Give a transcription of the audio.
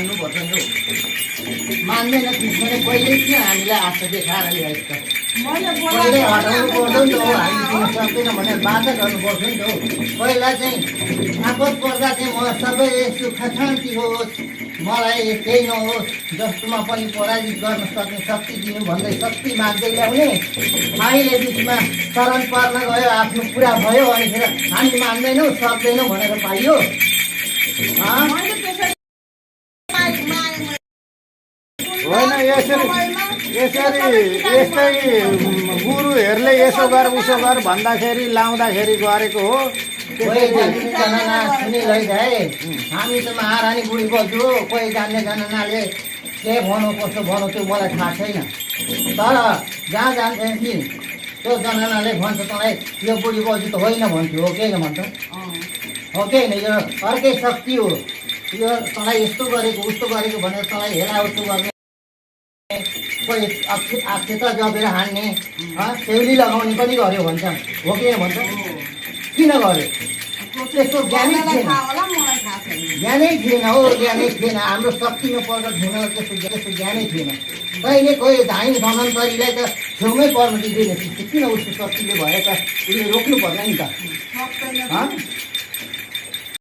मान्नुपर्छ नि हौ। मान्दैन त्यसले कहिले किन हामीलाई आशा देखाएर ल्याएको छ? कहिले हटाउनु पर्छ नि त हो, हामी दिन सक्दैन भनेर बाचा गर्नुपर्छ नि त हो। पहिला चाहिँ आपद पर्दा चाहिँ म सबै सुख शान्ति होस्, मलाई केही नहोस्, जस्तोमा पनि पराजित गर्न सक्ने शक्ति दिनु भन्दै शक्ति माग्दै ल्याउने। अहिले बिचमा शरण पर्न गयो, आफ्नो पुरा भयो अनिखेर हामी मान्दैनौँ सक्दैनौँ भनेर पाइयो। होइन यसरी यस्तै गुरुहरूले यसो गर उसो गर भन्दाखेरि लाउँदाखेरि गरेको हो। कोही जान्ने सुनि लैजाए, हामी त महारानी बुढी बजु हो। कोही जान्ने जनानाले के भनौँ कसो भनौँ त्यो मलाई थाहा छैन, तर जहाँ जान्छन् कि त्यो जनानाले भन्छ तँलाई यो बुढी बजु त होइन भन्थ्यो, हो कि होइन भन्छ? हो कि होइन? यो अर्कै शक्ति हो, यो तँलाई यस्तो गरेको उस्तो गरेको भनेर तँलाई हेला उस्तो गर्ने, कोही आक्षेप जबेर हान्ने, सेउली लगाउने पनि गर्यो भन्छ, हो कि भन्छ? किन गर्यो? त्यस्तो ज्ञानै थिएन, ज्ञानै थिएन हो, ज्ञानै थिएन। हाम्रो शक्तिमा पर्दा थिएन, त्यस्तो ज्ञानै थिएन। कहिले कोही धाइ धनन्तरीलाई त छेउमै पर्न दिँदैन, किन उसको शक्तिले भए त उसले रोक्नु पर्छ नि त।